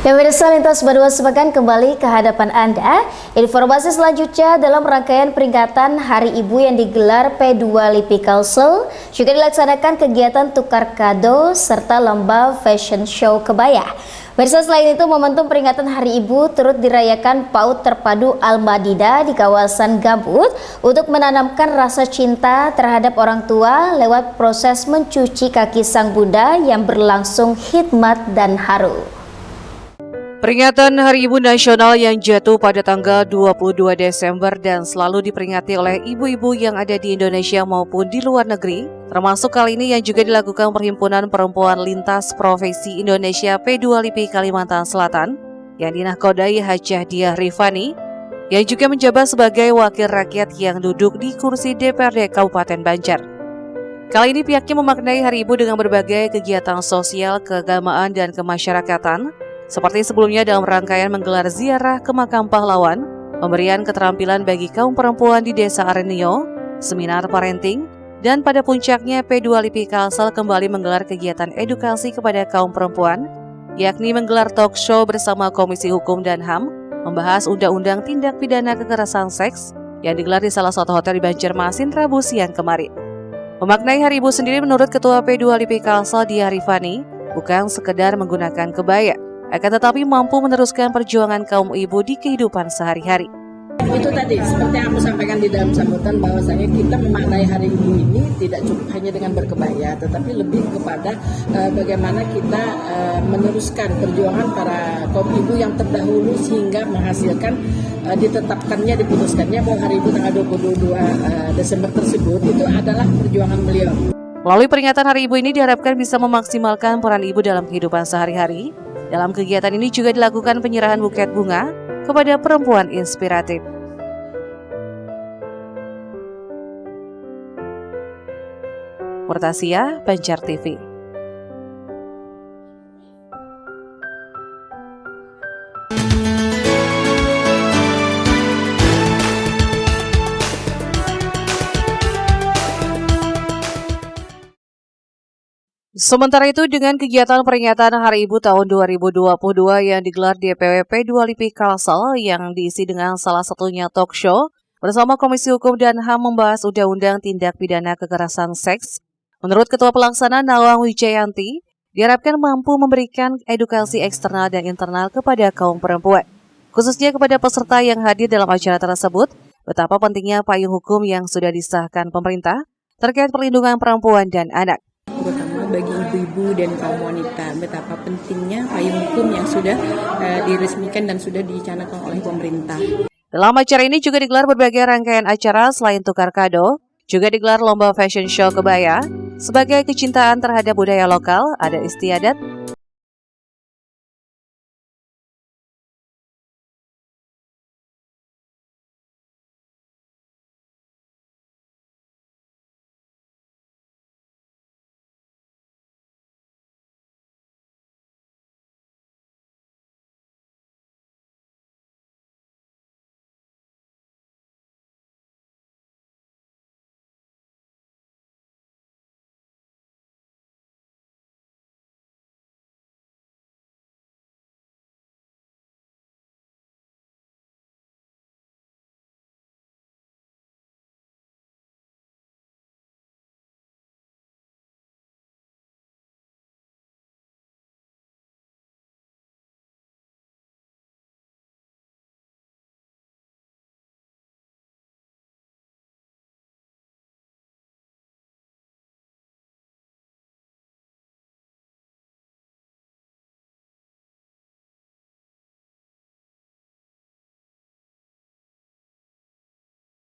Pemirsa Lintas Badua Sepekan kembali ke hadapan Anda. Informasi selanjutnya dalam rangkaian peringatan Hari Ibu yang digelar P2 LIPI Kalsel juga dilaksanakan kegiatan tukar kado serta lomba fashion show kebaya. Pemirsa, selain itu momentum peringatan Hari Ibu turut dirayakan PAUD Terpadu Al-Madinah di kawasan Gambut untuk menanamkan rasa cinta terhadap orang tua lewat proses mencuci kaki sang bunda yang berlangsung hikmat dan haru. Peringatan Hari Ibu Nasional yang jatuh pada tanggal 22 Desember dan selalu diperingati oleh ibu-ibu yang ada di Indonesia maupun di luar negeri, termasuk kali ini yang juga dilakukan Perhimpunan Perempuan Lintas Profesi Indonesia P2 LIPI Kalimantan Selatan, yang dinahkodai Hajah Diah Rifani, yang juga menjabat sebagai wakil rakyat yang duduk di kursi DPRD Kabupaten Banjar. Kali ini pihaknya memaknai Hari Ibu dengan berbagai kegiatan sosial, keagamaan, dan kemasyarakatan, seperti sebelumnya dalam rangkaian menggelar ziarah ke makam pahlawan, pemberian keterampilan bagi kaum perempuan di Desa Arenio, seminar parenting, dan pada puncaknya P2 LIPI Kalsel kembali menggelar kegiatan edukasi kepada kaum perempuan, yakni menggelar talk show bersama Komisi Hukum dan HAM, membahas Undang-Undang Tindak Pidana Kekerasan Seks yang digelar di salah satu hotel di Banjarmasin Rabu siang kemarin. Memaknai Hari Ibu sendiri menurut Ketua P2 LIPI Kalsel Diah Rifani, bukan sekedar menggunakan kebaya, akan tetapi mampu meneruskan perjuangan kaum ibu di kehidupan sehari-hari. Itu tadi, seperti yang aku sampaikan di dalam sambutan, bahwasanya kita memaknai Hari Ibu ini tidak cukup hanya dengan berkebaya, tetapi lebih kepada bagaimana kita meneruskan perjuangan para kaum ibu yang terdahulu sehingga menghasilkan diputuskannya bahwa Hari Ibu tanggal 22 Desember tersebut itu adalah perjuangan beliau. Melalui peringatan Hari Ibu ini diharapkan bisa memaksimalkan peran ibu dalam kehidupan sehari-hari. Dalam kegiatan ini juga dilakukan penyerahan buket bunga kepada perempuan inspiratif. Murtasia, Banjar TV. Sementara itu, dengan kegiatan peringatan Hari Ibu tahun 2022 yang digelar di DPW P2 LIPI Kalsel yang diisi dengan salah satunya talk show bersama Komisi Hukum dan HAM membahas Undang-Undang Tindak Pidana Kekerasan Seks, menurut Ketua Pelaksana Nawang Wijayanti, diharapkan mampu memberikan edukasi eksternal dan internal kepada kaum perempuan, khususnya kepada peserta yang hadir dalam acara tersebut, betapa pentingnya payung hukum yang sudah disahkan pemerintah terkait perlindungan perempuan dan anak. Terutama bagi ibu-ibu dan kaum wanita, betapa pentingnya payung hukum yang sudah diresmikan dan sudah dicanangkan oleh pemerintah. Dalam acara ini juga digelar berbagai rangkaian acara selain tukar kado, juga digelar lomba fashion show kebaya. Sebagai kecintaan terhadap budaya lokal, ada istiadat,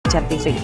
Banjar TV.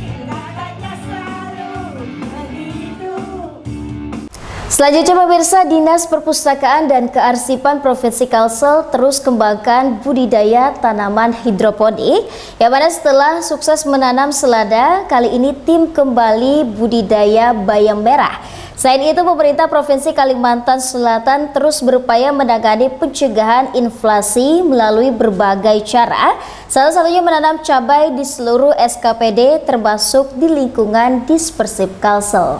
Selanjutnya pemirsa, Dinas Perpustakaan dan Kearsipan Provinsi Kalsel terus kembangkan budidaya tanaman hidroponik, yang mana setelah sukses menanam selada, kali ini tim kembali budidaya bayam merah. Selain itu, pemerintah Provinsi Kalimantan Selatan terus berupaya menangani pencegahan inflasi melalui berbagai cara, salah satunya menanam cabai di seluruh SKPD termasuk di lingkungan Dispersif Kalsel.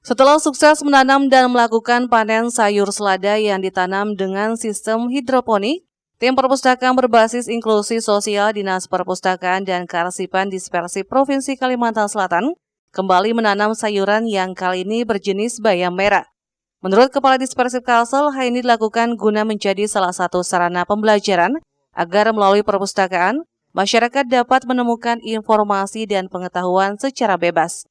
Setelah sukses menanam dan melakukan panen sayur selada yang ditanam dengan sistem hidroponik, tim perpustakaan berbasis inklusi sosial Dinas Perpustakaan dan Kearsipan Dispersif Provinsi Kalimantan Selatan kembali menanam sayuran yang kali ini berjenis bayam merah. Menurut Kepala Dispersif Kalsel, hal ini dilakukan guna menjadi salah satu sarana pembelajaran agar melalui perpustakaan, masyarakat dapat menemukan informasi dan pengetahuan secara bebas.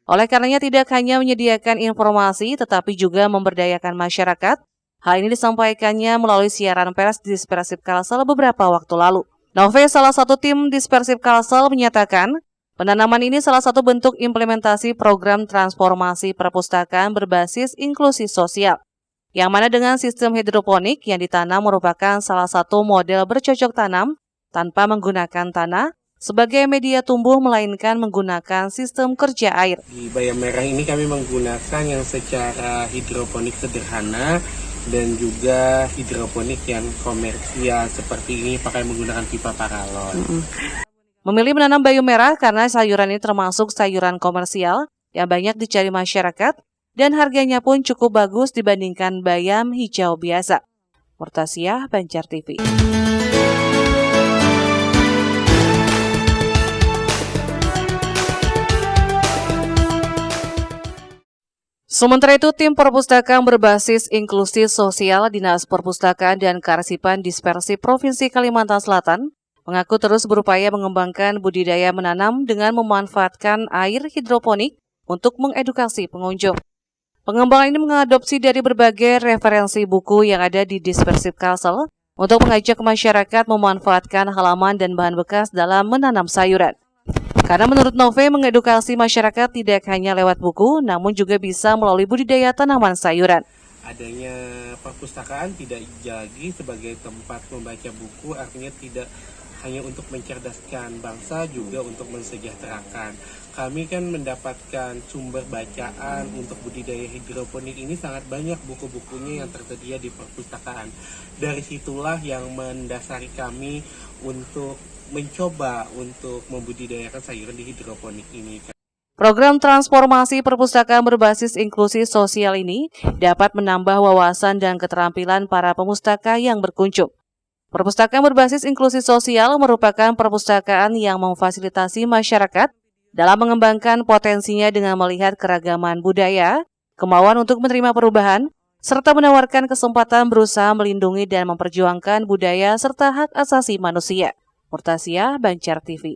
Oleh karenanya tidak hanya menyediakan informasi, tetapi juga memberdayakan masyarakat. Hal ini disampaikannya melalui siaran pers Dispersif Kalsel beberapa waktu lalu. Nove, salah satu tim Dispersif Kalsel, menyatakan penanaman ini salah satu bentuk implementasi program transformasi perpustakaan berbasis inklusi sosial, yang mana dengan sistem hidroponik yang ditanam merupakan salah satu model bercocok tanam tanpa menggunakan tanah sebagai media tumbuh, melainkan menggunakan sistem kerja air. Di bayam merah ini kami menggunakan yang secara hidroponik sederhana dan juga hidroponik yang komersial seperti ini pakai menggunakan pipa paralon. Memilih menanam bayam merah karena sayuran ini termasuk sayuran komersial yang banyak dicari masyarakat dan harganya pun cukup bagus dibandingkan bayam hijau biasa. Murtasiah, Banjar TV. Sementara itu, tim perpustakaan berbasis inklusi sosial Dinas Perpustakaan dan Kearsipan Dispersif Provinsi Kalimantan Selatan mengaku terus berupaya mengembangkan budidaya menanam dengan memanfaatkan air hidroponik untuk mengedukasi pengunjung. Pengembangan ini mengadopsi dari berbagai referensi buku yang ada di Dispersif Kalsel untuk mengajak masyarakat memanfaatkan halaman dan bahan bekas dalam menanam sayuran. Karena menurut Nove, mengedukasi masyarakat tidak hanya lewat buku, namun juga bisa melalui budidaya tanaman sayuran. Adanya perpustakaan tidak lagi sebagai tempat membaca buku, artinya tidak hanya untuk mencerdaskan bangsa, juga untuk mensejahterakan. Kami kan mendapatkan sumber bacaan untuk budidaya hidroponik ini sangat banyak buku-bukunya yang tersedia di perpustakaan. Dari situlah yang mendasari kami untuk mencoba untuk membudidayakan sayuran di hidroponik ini. Program transformasi perpustakaan berbasis inklusi sosial ini dapat menambah wawasan dan keterampilan para pemustaka yang berkunjung. Perpustakaan berbasis inklusi sosial merupakan perpustakaan yang memfasilitasi masyarakat dalam mengembangkan potensinya dengan melihat keragaman budaya, kemauan untuk menerima perubahan, serta menawarkan kesempatan berusaha melindungi dan memperjuangkan budaya serta hak asasi manusia. Murtasiah, Banjar TV.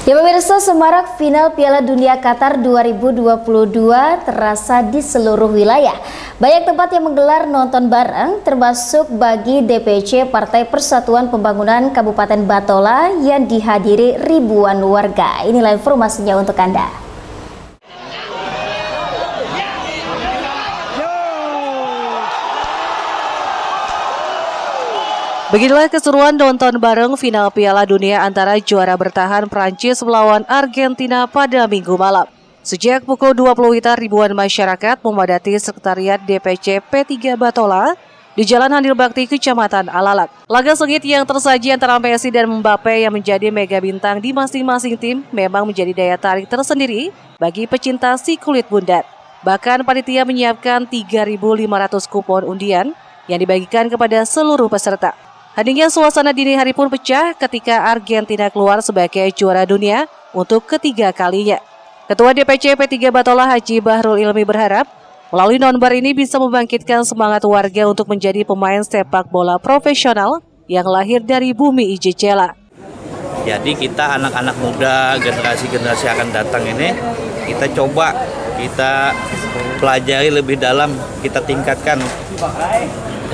Ya pemirsa, semarak final Piala Dunia Qatar 2022 terasa di seluruh wilayah. Banyak tempat yang menggelar nonton bareng, termasuk bagi DPC Partai Persatuan Pembangunan Kabupaten Batola yang dihadiri ribuan warga. Inilah informasinya untuk Anda. Beginilah keseruan nonton bareng final Piala Dunia antara juara bertahan Prancis melawan Argentina pada Minggu malam. Sejak pukul 20 WITA, ribuan masyarakat memadati sekretariat DPC P3 Batola di Jalan Handil Bakti, Kecamatan Alalak. Laga sengit yang tersaji antara Messi dan Mbappe yang menjadi mega bintang di masing-masing tim memang menjadi daya tarik tersendiri bagi pecinta si kulit bundar. Bahkan panitia menyiapkan 3.500 kupon undian yang dibagikan kepada seluruh peserta. Hadirnya suasana dini hari pun pecah ketika Argentina keluar sebagai juara dunia untuk ketiga kalinya. Ketua DPC P3 Batola Haji Bahrul Ilmi berharap melalui nonbar ini bisa membangkitkan semangat warga untuk menjadi pemain sepak bola profesional yang lahir dari bumi Ijejela. Jadi kita anak-anak muda, generasi-generasi akan datang ini, kita coba, kita pelajari lebih dalam, kita tingkatkan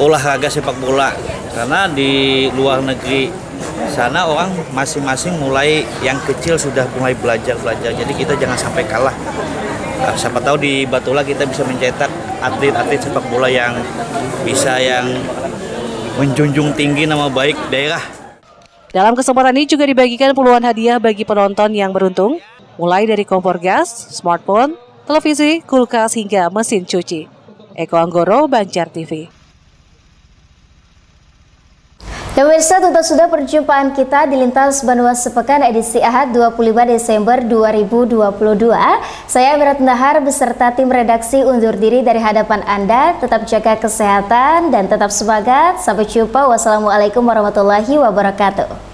olahraga sepak bola. Karena di luar negeri sana orang masing-masing mulai yang kecil sudah mulai belajar. Jadi kita jangan sampai kalah. Siapa tahu di Batola kita bisa mencetak atlet-atlet sepak bola yang bisa yang menjunjung tinggi nama baik daerah. Dalam kesempatan ini juga dibagikan puluhan hadiah bagi penonton yang beruntung, mulai dari kompor gas, smartphone, televisi, kulkas hingga mesin cuci. Eko Anggoro, Banjar TV. Pemirsa, tuntas sudah perjumpaan kita di Lintas Banua Sepekan edisi Ahad 25 Desember 2022. Saya Mirat Nahar beserta tim redaksi undur diri dari hadapan Anda. Tetap jaga kesehatan dan tetap semangat. Sampai jumpa. Wassalamualaikum warahmatullahi wabarakatuh.